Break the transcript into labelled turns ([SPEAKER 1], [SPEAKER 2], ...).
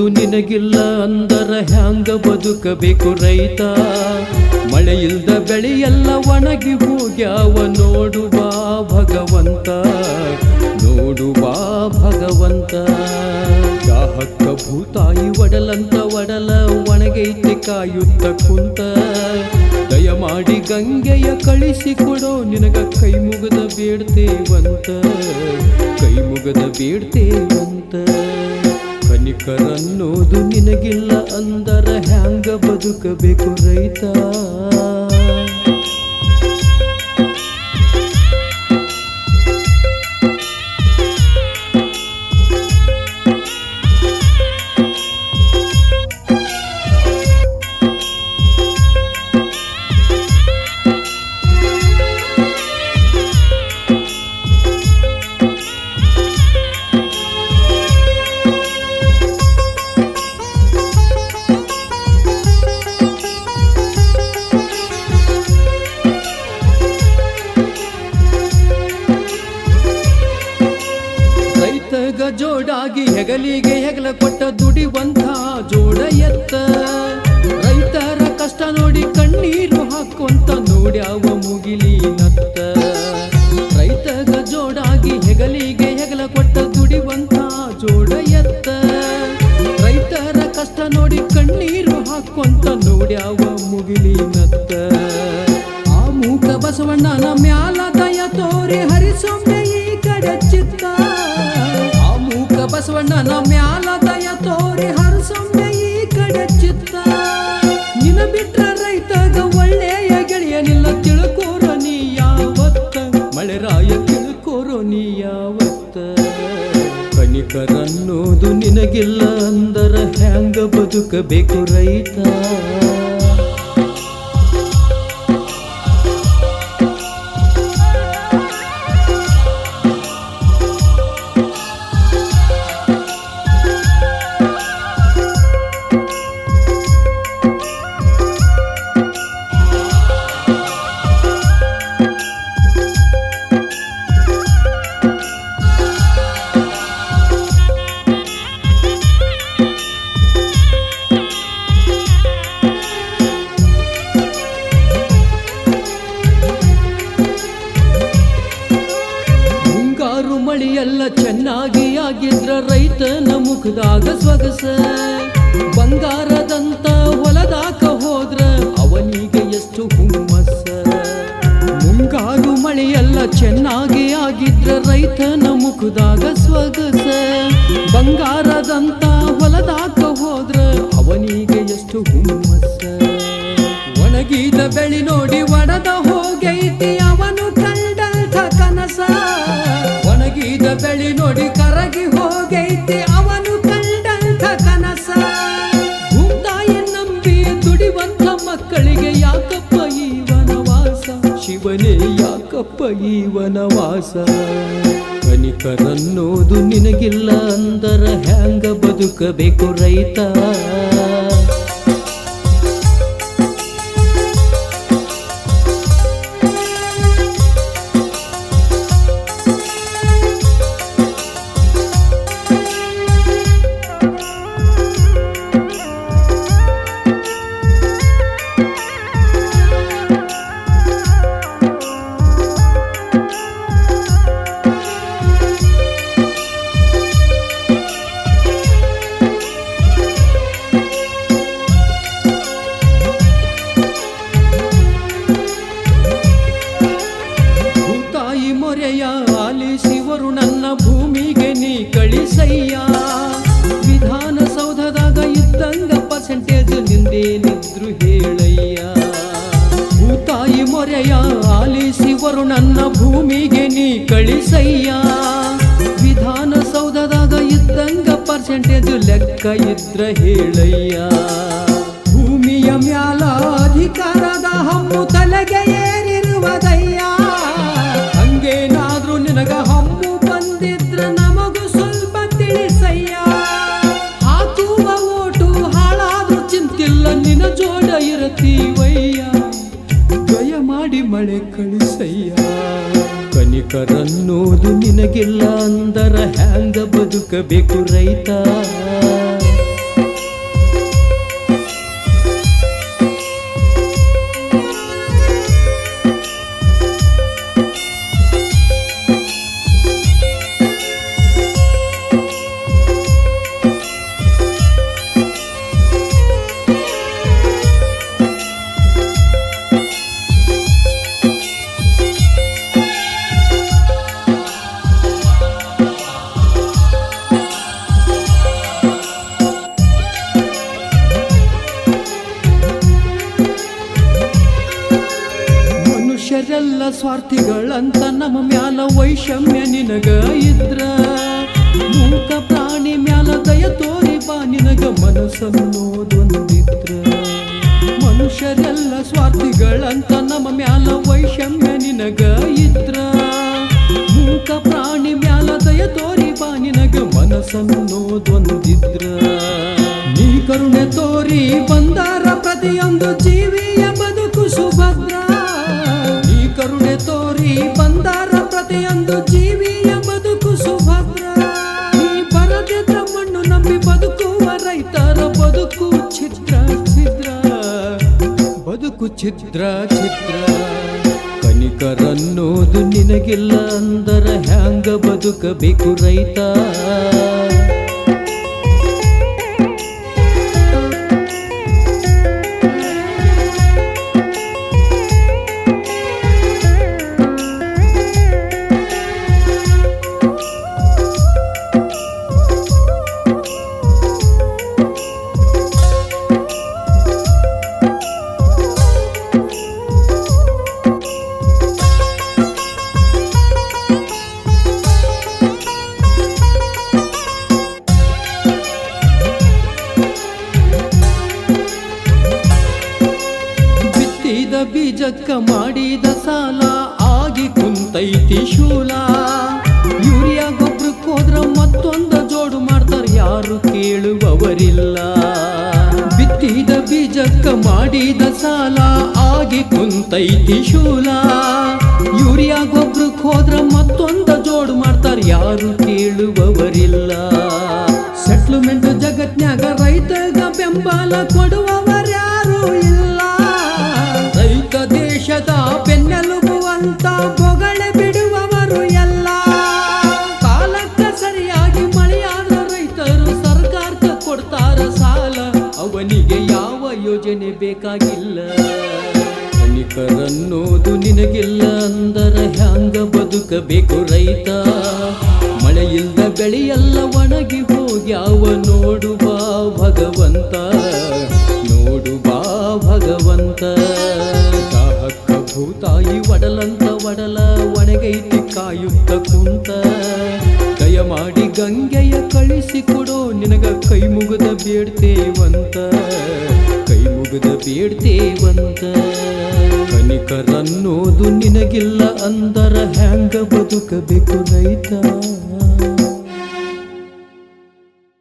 [SPEAKER 1] ಅನ್ನೋದು ನಿನಗಿಲ್ಲ ಅಂದರ ಹ್ಯಾಂಗ ಬದುಕಬೇಕು ರೈತ? ಮಳೆ ಇಲ್ದ ಬೆಳೆಯೆಲ್ಲ ಒಣಗಿ ಹೋಗ್ಯಾವ, ನೋಡುವ ಭಗವಂತ, ನೋಡುವ ಭಗವಂತ. ದಾಹಕ್ಕ ಭೂತಾಯಿ ಒಡಲಂತ ಒಡಲ ಒಣಗೈತಿ ಕಾಯುತ್ತ ಕುಂತ, ದಯಮಾಡಿ ಗಂಗೆಯ ಕಳಿಸಿಕೊಡೋ ನಿನಗ ಕೈ ಮುಗದ ಬೇಡ್ತೇವಂತ, ಕೈ ಮುಗದ ಬೇಡ್ತೇವಂತ. ಕನಿಕರನ್ನೋದು ನಿನಗಿಲ್ಲ ಅಂದರ ಹ್ಯಾಂಗ ಬದುಕಬೇಕು ರೈತ? ಜೋಡಾಗಿ ಹೆಗಲಿಗೆ ಹೆಗಲ ಕೊಟ್ಟ ದುಡಿವಂತ ಜೋಡ ಎತ್ತ, ರೈತರ ಕಷ್ಟ ನೋಡಿ ಕಣ್ಣೀರು ಹಾಕೊಂತ ನೋಡ್ಯಾವ ಮುಗಿಲಿ ನತ್ತ. ರೈತಗ ಜೋಡಾಗಿ ಹೆಗಲಿಗೆ ಹೆಗಲ ಕೊಟ್ಟ ದುಡಿವಂತ ಜೋಡ ಎತ್ತ, ರೈತರ ಕಷ್ಟ ನೋಡಿ ಕಣ್ಣೀರು ಹಾಕೊಂತ ನೋಡ್ಯಾವ ಮುಗಿಲಿ ನತ್ತ. ಆ ಮೂಕ ಬಸವಣ್ಣನ ಮ್ಯಾಲ ದಯ ತೋರಿ ಹರಿಸೊಮ್ಮೆ ಈ ಕಡೆ ಚಿತ್ತ, ಬಸವಣ್ಣನ ಮ್ಯಾಲ ದಯ ತೋರಿ ಹರಸೊಮ್ಮೆ ಈ ಕಡೆ ಚಿತ್ತ. ನಿನ ಬಿಟ್ರ ರೈತಗ ಒಳ್ಳೆಯ ಗೆಳೆಯನಿಲ್ಲ, ತಿಳ್ಕೋರ ನೀ ಯಾವತ್ತ, ಮಳೆರಾಯ ತಿಳ್ಕೋರೋ ನೀ ಯಾವತ್ತ. ಕನಿಕರನ್ನೋದು ನಿನಗಿಲ್ಲ ಅಂದರ ಹ್ಯಾಂಗ ಬದುಕಬೇಕು ರೈತ? ಮಳಿಯೆಲ್ಲ ಚೆನ್ನಾಗಿ ಆಗಿದ್ರ ರೈತನ ಮುಖದಾಗ ಸೊಗಸ, ಬಂಗಾರದಂತ ಹೊಲದಾಕ ಹೋದ್ರ ಅವನಿಗೆ ಎಷ್ಟು ಹುಮ್ಮಸ್ಸ. ಮುಂಗಾರು ಮಳೆಯೆಲ್ಲ ಚೆನ್ನಾಗಿ ಆಗಿದ್ರ ರೈತನ ಮುಖದಾಗ ಸೊಗಸ, ಬಂಗಾರದಂತ ಹೊಲದಾಕ ಹೋದ್ರ ಅವನಿಗೆ ಎಷ್ಟು ಹುಮ್ಮಸ್ಸ. ಒಣಗಿದ ಬೆಳಿ ನೋಡಿ ಒಡದ ಹೋಗೈತಿ ಅವನು ಕಂಡಂಥ ಕನಸ, ಒಣಗಿದ ಬೆಳಿ ನೋಡಿ ಕರಗಿ ಹೋಗೈತಿ ಅವನು ಕಂಡಂಥ ಕನಸ. ಭೂತಾಯಿ ನಂಬಿ ದುಡಿವಂತ ಮಕ್ಕಳಿಗೆ ಯಾಕಪ್ಪ ಈ ವನವಾಸ, ಶಿವನೇ ಯಾಕಪ್ಪ ಈ ವನವಾಸ? ಕನಿಕರನ್ನೋದು ನಿನಗಿಲ್ಲ ಅಂದರ ಹ್ಯಾಂಗ ಬದುಕಬೇಕು ರೈತ? ಆಲಿಸಿವರು ನನ್ನ ಭೂಮಿಗೆ ನೀ ಕಳಿಸಯ್ಯ, ವಿಧಾನಸೌಧದಾಗ ಇದ್ದಂಗ ಪರ್ಸೆಂಟೇಜ್ ನಿಂದೇನಿದ್ರು ಹೇಳಯ್ಯ. ಭೂತಾಯಿ ಮೊರೆಯ ಆಲಿಸಿವರು ನನ್ನ ಭೂಮಿಗೆ ನೀ ಕಳಿಸಯ್ಯ, ವಿಧಾನಸೌಧದಾಗ ಇದ್ದಂಗ ಪರ್ಸೆಂಟೇಜ್ ಲೆಕ್ಕ ಇದ್ರ ಹೇಳಯ್ಯ. ಭೂಮಿಯ ಮ್ಯಾಲ ಅಧಿಕಾರದ ಹಮ್ಮು ತಲೆಗೆ ಏರಿರುವುದಯ್ಯ, ಹಂಗೇನಾದ್ರೂ ನಿನಗ ಹಮ್ಮು ಬಂದಿದ್ರ ನಮಗೂ ಸ್ವಲ್ಪ ತಿಳಿಸಯ್ಯ. ಹಾಕುವ ಓಟು ಹಾಳಾದ್ರೂ ಚಿಂತಿಲ್ಲ, ನಿನ ಜೋಡ ಇರತೀವಯ್ಯ, ದಯ ಮಾಡಿ ಮಳೆ ಕಳಿಸಯ್ಯ. ಕನಿಕರನ್ನೋದು ನಿನಗಿಲ್ಲ ಅಂದರ ಹ್ಯಾಂಗ ಬದುಕಬೇಕು ರೈತ? ಮನುಷ್ಯರೆಲ್ಲ ಸ್ವಾರ್ಥಿಗಳಂತ ನಮ್ಮ ಮ್ಯಾಲ ವೈಷಮ್ಯ ನಿನಗ ಇದ್ರ ಮೂಕ ಪ್ರಾಣಿ ಮ್ಯಾಲ ದಯ ತೋರಿ ಬಾ ನಿನಗ ಮನಸ್ಸನ್ನೋದೊಂದಿದ್ರ ಮನುಷ್ಯರೆಲ್ಲ ಸ್ವಾರ್ಥಿಗಳಂತ ನಮ್ಮ ಮ್ಯಾಲ ವೈಷಮ್ಯ ನಿನಗ ಇದ್ರ ಮೂಕ ಪ್ರಾಣಿ ಮ್ಯಾಲ ದಯ ತೋರಿ ಬಾ ನಿನಗ ಮನಸ್ಸನ್ನೋದೊಂದಿದ್ರ ನೀ ಕರುಣೆ ತೋರಿ ಬಂದಾರ ಪ್ರತಿಯೊಂದು ಜೀವಿಯ ಬದುಕು ಸುಭದ್ರ ನೀ ಕರುಣೆ ತೋರಿ ಬಂದಾರ ಪ್ರತಿಯೊಂದು ಜೀವಿಯ ಬದುಕು ಸುಭದ್ರ ನೀ ಬರದಿದ್ರ ಮಣ್ಣು ನಂಬಿ ಬದುಕುವ ರೈತರ ಬದುಕು ಛಿದ್ರ ಛಿದ್ರ ಬದುಕು ಛಿದ್ರ ಛಿದ್ರ ಕನಿಕರನ್ನೋದು ನಿನಗಿಲ್ಲ ಅಂದರ ಹ್ಯಾಂಗ ಬದುಕಬೇಕು ರೈತ ಬೀಜಕ್ಕ ಮಾಡಿದ ಸಾಲ ಆಗಿ ಕುಂತೈತಿ ಶೂಲ ಯೂರಿಯಾ ಗೊಬ್ಬರಕ್ಕೆ ಹೋದ್ರ ಮತ್ತೊಂದು ಜೋಡು ಮಾಡ್ತಾರ ಯಾರು ಕೇಳುವವರಿಲ್ಲ ಬಿತ್ತಿದ ಬೀಜಕ್ಕ ಮಾಡಿದ ಸಾಲ ಆಗಿ ಕುಂತೈತಿ ಶೂಲ ಯೂರಿಯಾ ಗೊಬ್ಬರಕ್ಕೆ ಹೋದ್ರ ಮತ್ತೊಂದು ಜೋಡು ಮಾಡ್ತಾರ ಯಾರು ಕೇಳುವವರಿಲ್ಲ ಸೆಟ್ಲ್ಮೆಂಟ್ ಜಗತ್ನ್ಯಾಗ ರೈತಗ ಬೆಂಬಲ ಕೊಡುವವರ್ಯಾರು ಇಲ್ಲ ರೈತ ದೇಶದ ಬೆನ್ನೆಲುಬು ಅಂತ ಬೊಗಳೆ ಬಿಡುವವರು ಎಲ್ಲ ಕಾಲಕ್ಕೆ ಸರಿಯಾಗಿ ಮಳೆಯಾದ ರೈತರು ಸರ್ಕಾರಕ್ಕೆ ಕೊಡ್ತಾರ ಸಾಲ ಅವನಿಗೆ ಯಾವ ಯೋಜನೆ ಬೇಕಾಗಿಲ್ಲ ಕನಿಕರನ್ನೋದು ನಿನಗಿಲ್ಲ ಅಂದರ ಹ್ಯಾಂಗ ಬದುಕಬೇಕು ರೈತ ಮಳೆಯಿಲ್ದ ಬೆಳೆಯೆಲ್ಲ ಒಣಗಿ ಹೋಗ್ಯಾವ ನೋಡು ಬಾ ಭಗವಂತ ನೋಡು ಬಾ ಭಗವಂತ ದಾಹಕ್ಕ ಭೂತಾಯಿ ಒಡಲಂತ ಒಡಲ ಒಣಗೈತಿ ಕಾಯುತ್ತ ಕುಂತ ದಯ ಮಾಡಿ ಗಂಗೆಯ ಕಳಿಸಿಕೊಡೋ ನಿನಗ ಕೈ ಮುಗಿದ ಬೇಡ್ತೇವಂತ ಕೈ ಮುಗಿದ ಬೇಡ್ತೇವಂತ ಕನಿಕರನ್ನೋದು ನಿನಗಿಲ್ಲ ಅಂದರ ಹ್ಯಾಂಗ ಬದುಕಬೇಕು ರೈತ